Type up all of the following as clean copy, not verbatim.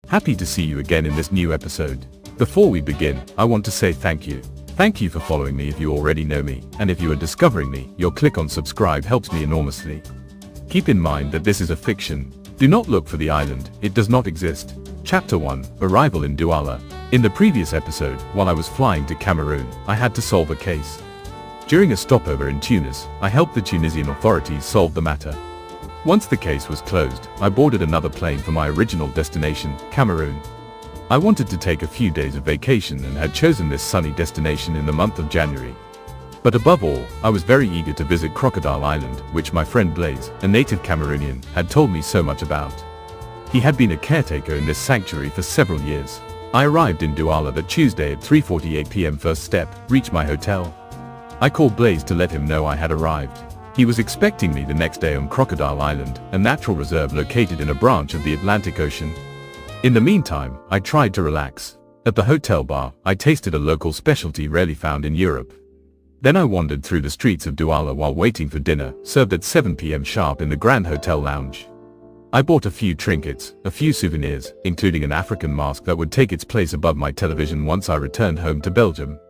Happy to see you again in this new episode. Before we begin, I want to say thank you. Thank you for following me if you already know me, and if you are discovering me, your click on subscribe helps me enormously. Keep in mind that this is a fiction. Do not look for the island, it does not exist. Chapter 1, Arrival in Douala. In the previous episode, while I was flying to Cameroon, I had to solve a case. During a stopover in Tunis, I helped the Tunisian authorities solve the matter. Once the case was closed, I boarded another plane for my original destination, Cameroon. I wanted to take a few days of vacation and had chosen this sunny destination in the month of January. But above all, I was very eager to visit Crocodile Island, which my friend Blaise, a native Cameroonian, had told me so much about. He had been a caretaker in this sanctuary for several years. I arrived in Douala that Tuesday at 3:48 p.m. First step, reached my hotel. I called Blaise to let him know I had arrived. He was expecting me the next day on Crocodile Island, a natural reserve located in a branch of the Atlantic Ocean. In the meantime, I tried to relax. At the hotel bar, I tasted a local specialty rarely found in Europe. Then I wandered through the streets of Douala while waiting for dinner, served at 7 p.m. sharp in the Grand Hotel Lounge. I bought a few trinkets, a few souvenirs, including an African mask that would take its place above my television once I returned home to Belgium.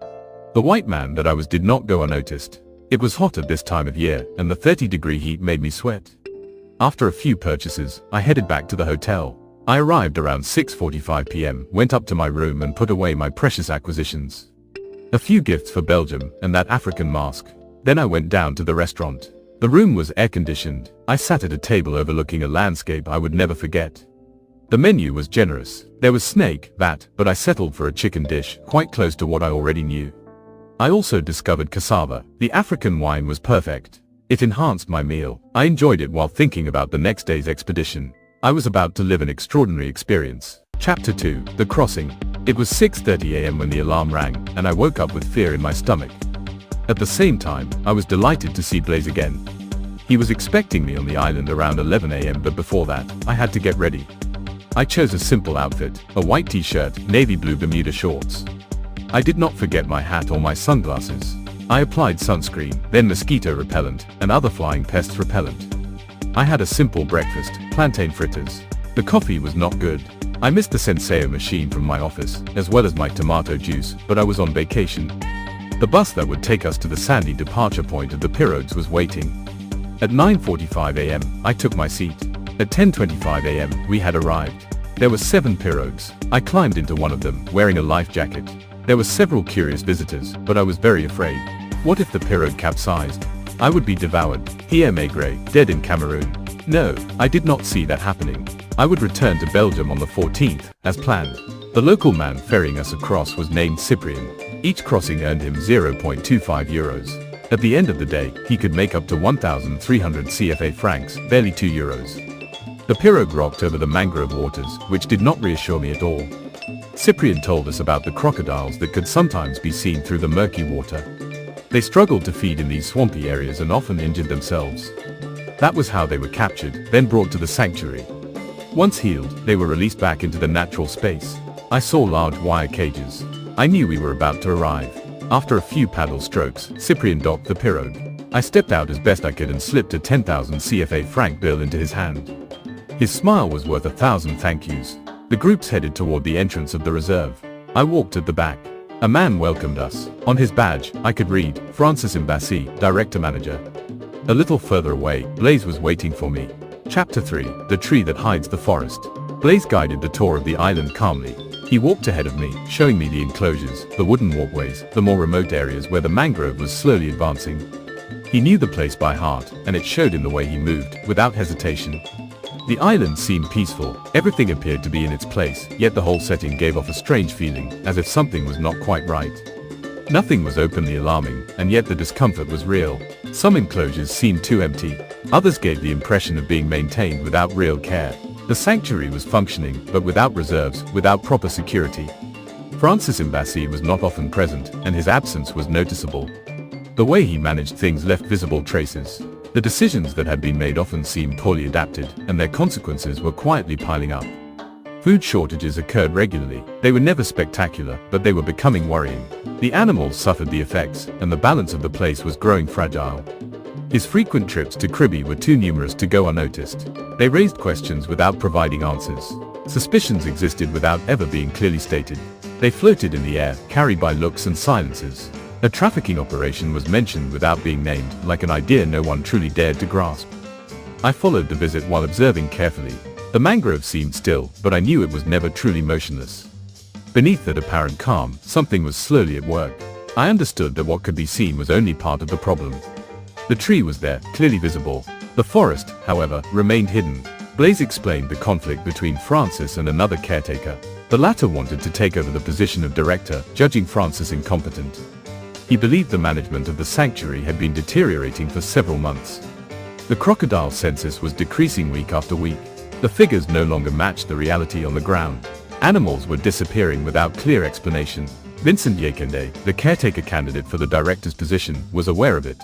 The white man that I was did not go unnoticed. It was hot at this time of year, and the 30-degree heat made me sweat. After a few purchases, I headed back to the hotel. I arrived around 6:45 p.m., went up to my room and put away my precious acquisitions. A few gifts for Belgium and that African mask. Then I went down to the restaurant. The room was air-conditioned. I sat at a table overlooking a landscape I would never forget. The menu was generous. There was snake, but I settled for a chicken dish, quite close to what I already knew. I also discovered cassava. The African wine was perfect. It enhanced my meal. I enjoyed it while thinking about the next day's expedition. I was about to live an extraordinary experience. Chapter 2, The Crossing. It was 6:30 a.m. when the alarm rang, and I woke up with fear in my stomach. At the same time, I was delighted to see Blaise again. He was expecting me on the island around 11 a.m. but before that, I had to get ready. I chose a simple outfit, a white t-shirt, navy blue Bermuda shorts. I did not forget my hat or my sunglasses. I applied sunscreen, then mosquito repellent, and other flying pests repellent. I had a simple breakfast, plantain fritters. The coffee was not good. I missed the Senseo machine from my office, as well as my tomato juice, but I was on vacation. The bus that would take us to the sandy departure point of the pirogues was waiting. At 9:45 a.m., I took my seat. At 10:25 a.m., we had arrived. There were 7 pirogues. I climbed into one of them, wearing a life jacket. There were several curious visitors, but I was very afraid. What if the pirogue capsized? I would be devoured. Pierre Maigret, dead in Cameroon. No, I did not see that happening. I would return to Belgium on the 14th, as planned. The local man ferrying us across was named Cyprien. Each crossing earned him 0.25 euros. At the end of the day, he could make up to 1,300 CFA francs, barely 2 euros. The pirogue rocked over the mangrove waters, which did not reassure me at all. Cyprien told us about the crocodiles that could sometimes be seen through the murky water. They struggled to feed in these swampy areas and often injured themselves. That was how they were captured, then brought to the sanctuary. Once healed, they were released back into the natural space. I saw large wire cages. I knew we were about to arrive. After a few paddle strokes, Cyprien docked the pirogue. I stepped out as best I could and slipped a 10,000 CFA franc bill into his hand. His smile was worth 1,000 thank yous. The groups headed toward the entrance of the reserve. I walked at the back. A man welcomed us. On his badge, I could read, Francis Embassy, Director Manager. A little further away, Blaise was waiting for me. Chapter 3, The Tree That Hides the Forest. Blaise guided the tour of the island calmly. He walked ahead of me, showing me the enclosures, the wooden walkways, the more remote areas where the mangrove was slowly advancing. He knew the place by heart, and it showed in the way he moved, without hesitation. The island seemed peaceful. Everything appeared to be in its place, yet the whole setting gave off a strange feeling, as if something was not quite right. Nothing was openly alarming, and yet the discomfort was real. Some enclosures seemed too empty. Others gave the impression of being maintained without real care. The sanctuary was functioning, but without reserves, without proper security. Francis Embassy was not often present, and his absence was noticeable. The way he managed things left visible traces. The decisions that had been made often seemed poorly adapted, and their consequences were quietly piling up. Food shortages occurred regularly. They were never spectacular, but they were becoming worrying. The animals suffered the effects, and the balance of the place was growing fragile. His frequent trips to Kribi were too numerous to go unnoticed. They raised questions without providing answers. Suspicions existed without ever being clearly stated. They floated in the air, carried by looks and silences. A trafficking operation was mentioned without being named, like an idea no one truly dared to grasp. I followed the visit while observing carefully. The mangrove seemed still, but I knew it was never truly motionless. Beneath that apparent calm, something was slowly at work. I understood that what could be seen was only part of the problem. The tree was there, clearly visible. The forest, however, remained hidden. Blaise explained the conflict between Francis and another caretaker. The latter wanted to take over the position of director, judging Francis incompetent. He believed the management of the sanctuary had been deteriorating for several months. The crocodile census was decreasing week after week. The figures no longer matched the reality on the ground. Animals were disappearing without clear explanation. Vincent Yekende, the caretaker candidate for the director's position, was aware of it.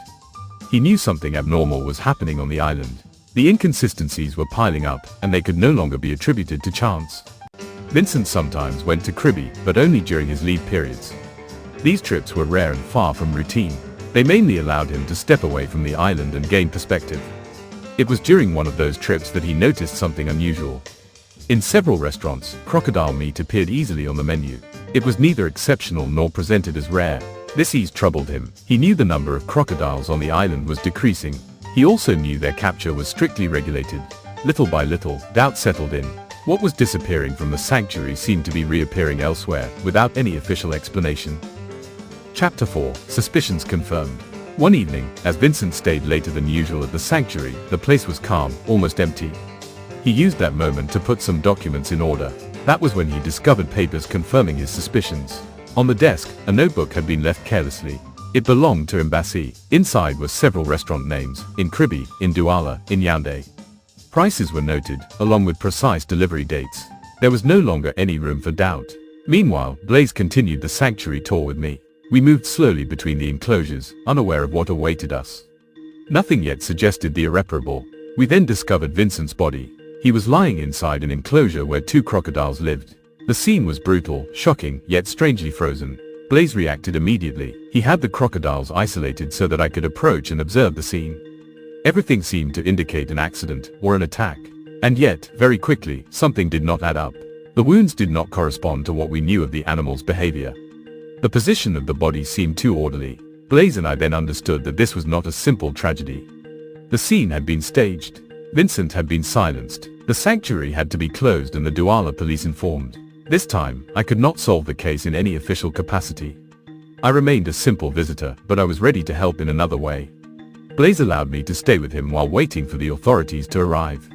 He knew something abnormal was happening on the island. The inconsistencies were piling up, and they could no longer be attributed to chance. Vincent sometimes went to Kribi, but only during his leave periods. These trips were rare and far from routine. They mainly allowed him to step away from the island and gain perspective. It was during one of those trips that he noticed something unusual. In several restaurants, crocodile meat appeared easily on the menu. It was neither exceptional nor presented as rare. This ease troubled him. He knew the number of crocodiles on the island was decreasing. He also knew their capture was strictly regulated. Little by little, doubt settled in. What was disappearing from the sanctuary seemed to be reappearing elsewhere, without any official explanation. Chapter 4. Suspicions confirmed. One evening, as Vincent stayed later than usual at the sanctuary, the place was calm, almost empty. He used that moment to put some documents in order. That was when he discovered papers confirming his suspicions. On the desk, a notebook had been left carelessly. It belonged to Embassy. Inside were several restaurant names, in Kribi, in Douala, in Yaoundé. Prices were noted, along with precise delivery dates. There was no longer any room for doubt. Meanwhile, Blaise continued the sanctuary tour with me. We moved slowly between the enclosures, unaware of what awaited us. Nothing yet suggested the irreparable. We then discovered Vincent's body. He was lying inside an enclosure where 2 crocodiles lived. The scene was brutal, shocking, yet strangely frozen. Blaise reacted immediately. He had the crocodiles isolated so that I could approach and observe the scene. Everything seemed to indicate an accident, or an attack. And yet, very quickly, something did not add up. The wounds did not correspond to what we knew of the animal's behavior. The position of the body seemed too orderly. Blaise and I then understood that this was not a simple tragedy. The scene had been staged. Vincent had been silenced. The sanctuary had to be closed and the Douala police informed. This time, I could not solve the case in any official capacity. I remained a simple visitor, but I was ready to help in another way. Blaise allowed me to stay with him while waiting for the authorities to arrive.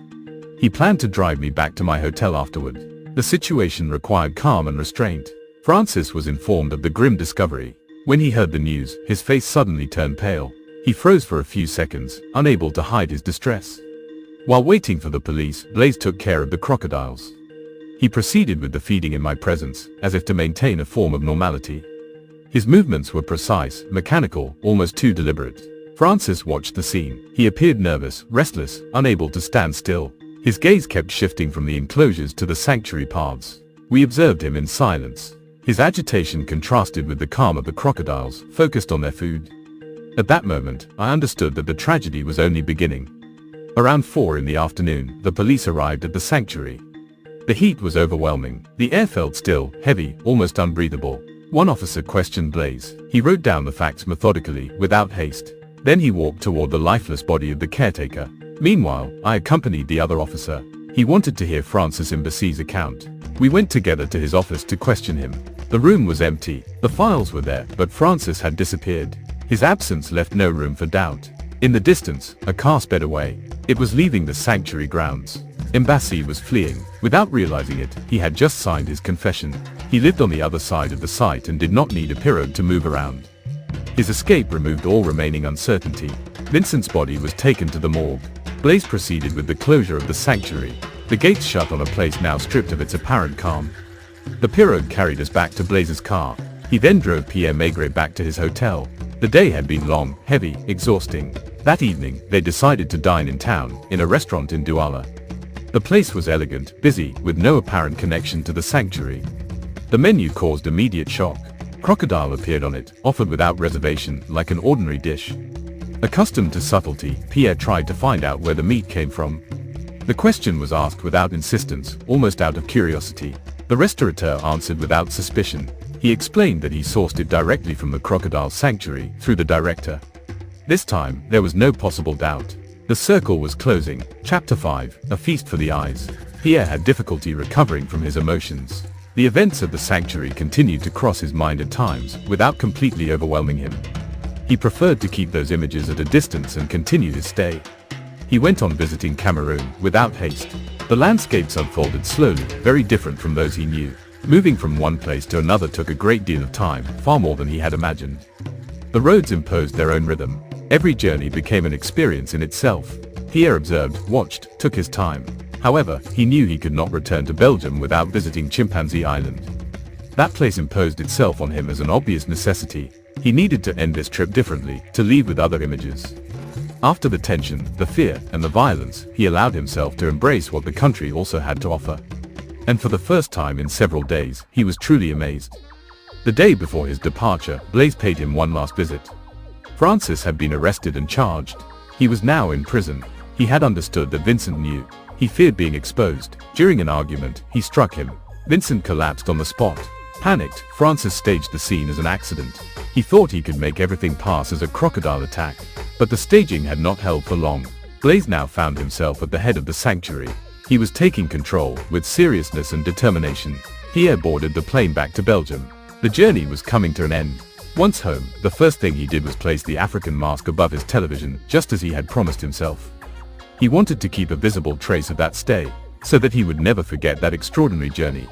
He planned to drive me back to my hotel afterward. The situation required calm and restraint. Francis was informed of the grim discovery. When he heard the news, his face suddenly turned pale. He froze for a few seconds, unable to hide his distress. While waiting for the police, Blaise took care of the crocodiles. He proceeded with the feeding in my presence, as if to maintain a form of normality. His movements were precise, mechanical, almost too deliberate. Francis watched the scene. He appeared nervous, restless, unable to stand still. His gaze kept shifting from the enclosures to the sanctuary paths. We observed him in silence. His agitation contrasted with the calm of the crocodiles, focused on their food. At that moment, I understood that the tragedy was only beginning. Around 4 in the afternoon, the police arrived at the sanctuary. The heat was overwhelming. The air felt still, heavy, almost unbreathable. One officer questioned Blaise. He wrote down the facts methodically, without haste. Then he walked toward the lifeless body of the caretaker. Meanwhile, I accompanied the other officer. He wanted to hear Francis Embassy's account. We went together to his office to question him. The room was empty. The files were there, but Francis had disappeared. His absence left no room for doubt. In the distance, a car sped away. It was leaving the sanctuary grounds. Embassy was fleeing. Without realizing it, he had just signed his confession. He lived on the other side of the site and did not need a pirogue to move around. His escape removed all remaining uncertainty. Vincent's body was taken to the morgue. Blaise proceeded with the closure of the sanctuary. The gates shut on a place now stripped of its apparent calm. The pirogue carried us back to Blaise's car. He then drove Pierre Maigret back to his hotel. The day had been long, heavy, exhausting. That evening, they decided to dine in town, in a restaurant in Douala. The place was elegant, busy, with no apparent connection to the sanctuary. The menu caused immediate shock. Crocodile appeared on it, offered without reservation, like an ordinary dish. Accustomed to subtlety, Pierre tried to find out where the meat came from. The question was asked without insistence, almost out of curiosity. The restaurateur answered without suspicion. He explained that he sourced it directly from the crocodile sanctuary, through the director. This time, there was no possible doubt. The circle was closing. Chapter 5, A Feast for the Eyes. Pierre had difficulty recovering from his emotions. The events of the sanctuary continued to cross his mind at times, without completely overwhelming him. He preferred to keep those images at a distance and continue his stay. He went on visiting Cameroon, without haste. The landscapes unfolded slowly, very different from those he knew. Moving from one place to another took a great deal of time, far more than he had imagined. The roads imposed their own rhythm. Every journey became an experience in itself. Pierre observed, watched, took his time. However, he knew he could not return to Belgium without visiting Chimpanzee Island. That place imposed itself on him as an obvious necessity. He needed to end this trip differently, to leave with other images. After the tension, the fear, and the violence, he allowed himself to embrace what the country also had to offer. And for the first time in several days, he was truly amazed. The day before his departure, Blaise paid him one last visit. Francis had been arrested and charged. He was now in prison. He had understood that Vincent knew. He feared being exposed. During an argument, he struck him. Vincent collapsed on the spot. Panicked, Francis staged the scene as an accident. He thought he could make everything pass as a crocodile attack. But the staging had not held for long. Blaise now found himself at the head of the sanctuary. He was taking control, with seriousness and determination. Pierre boarded the plane back to Belgium. The journey was coming to an end. Once home, the first thing he did was place the African mask above his television, just as he had promised himself. He wanted to keep a visible trace of that stay, so that he would never forget that extraordinary journey.